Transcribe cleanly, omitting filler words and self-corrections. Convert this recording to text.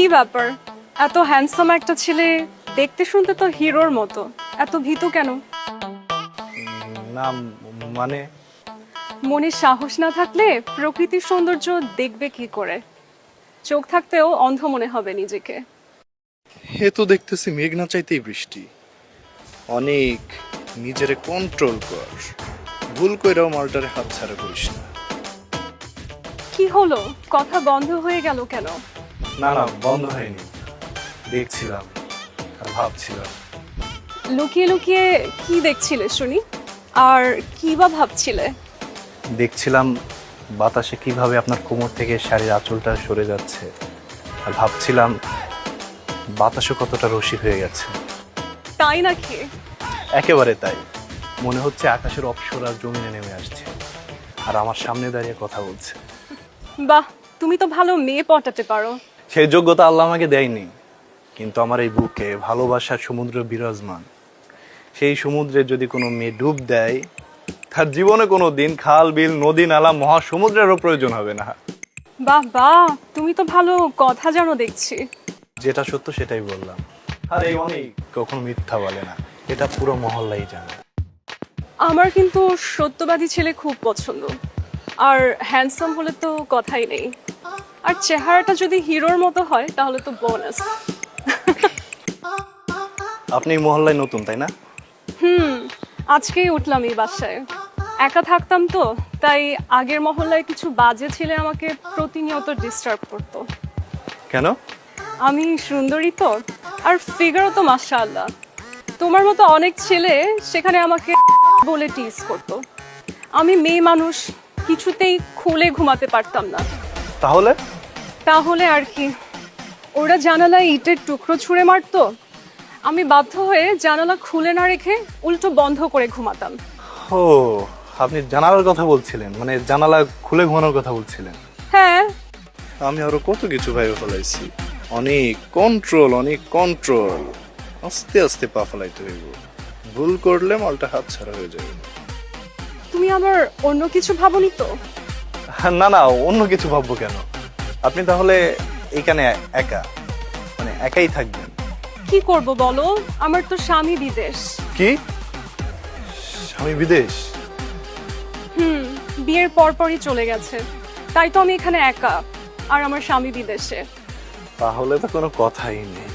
কি ব্যাপার, এত হ্যান্ডসাম একটা ছেলে, দেখতে শুনতে তো হিরোর মতো, এত ভীতু কেন? না মানে মনে সাহস না থাকলে প্রকৃতির সৌন্দর্য দেখবে কি করে? চোখ থাকতেও অন্ধ মনে হবে নিজেকে। হে তো দেখতেছি মেঘ না চাইতেই বৃষ্টি। অনেক নিজেরে কন্ট্রোল কর, ভুল কইরাও মালটারে হাত ছাড়া করিস না। কি হলো, কথা বন্ধ হয়ে গেল কেন? না না, বন্ধ হয়নি, দেখছিলাম আর ভাবছিলাম। লুকিয়ে লুকিয়ে কি দেখছিলে শুনি, আর কি বা ভাবছিলে? দেখছিলাম বাতাসে কিভাবে আপনার কোমর থেকে শাড়ির আঁচলটা সরে যাচ্ছে, আর ভাবছিলাম বাতাসও কতটা রসিক হয়ে গেছে। তাই নাকি? একেবারে তাই, মনে হচ্ছে আকাশের অপ্সরা জমিনে নেমে আসছে আর আমার সামনে দাঁড়িয়ে কথা বলছে। বাহ, তুমি তো ভালো মেয়ে পটাতে পারো। সেই যোগ্যতা আল্লাহ আমাকে দেয়নি, কিন্তু আমার এই বুকে ভালোবাসার সমুদ্র বিরাজমান। সেই সমুদ্রে যদি কোনো মেয়ে ডুব দেয়, তার জীবনে কোনো দিন খাল বিল নদী নালা মহাসমুদ্রেরও প্রয়োজন হবে না। বাহ বাহ, তুমি তো ভালো কথা জানো দেখছি। যেটা সত্য সেটাই বললাম, আর এই অনেক কখনো মিথ্যা বলে না, এটা পুরো মহল্লাই জানে। আমার কিন্তু সত্যবাদী ছেলে খুব পছন্দ, আর হ্যান্ডসাম হলে তো কথাই নেই, আর চেহারাটা যদি হিরোর মতো হয় তাহলে তো বোনাস। আপনি এই মহল্লায় নতুন তাই না? আজকেই উঠলাম এই বাসায়, একা থাকতাম তো, তাই আগের মহল্লায় কিছু বাজে ছেলে আমাকে প্রতিনিয়ত ডিস্টার্ব করতো। কেন? আমি সুন্দরী তো, আর ফিগারও তো মাশাআল্লাহ। তোমার মতো অনেক ছেলে সেখানে আমাকে বলে টিজ করতো। আমি মেয়ে মানুষ, কিছুতেই খুলে ঘুমাতে পারতাম না। তাহলে? তাহলে আর কি, ওরা জানালায় ইটের টুকরো ছুঁড়ে মারতো, আমি বাধ্য হয়ে জানালা খুলে না রেখে উল্টো বন্ধ করে ঘুমাতাম। ও, আপনি জানালার কথা বলছিলেন, মানে জানালা খুলে ঘুমানোর কথা বলছিলেন। হ্যাঁ, আমি আরো কত কিছু ভাইবে ফেলাইছি। অনেক কন্ট্রোল, অনেক কন্ট্রোল, আস্তে আস্তে পা ফেলাইতে হইব, ভুল করলে মালটা হাত ছাড়া হয়ে যাবে। তুমি আবার অন্য কিছু ভাবনি তো? না না, অন্য কিছু ভাববো কেন? আপনি তাহলে এখানে একা, মানে একাই থাকবেন? কি করব বলো, আমার তো স্বামী বিদেশ। কি? স্বামী বিদেশ? বিয়ের পরপরই চলে গেছে, তাই তো আমি এখানে একা, আর আমার স্বামী বিদেশে। তাহলে তো কোনো কথাই নেই।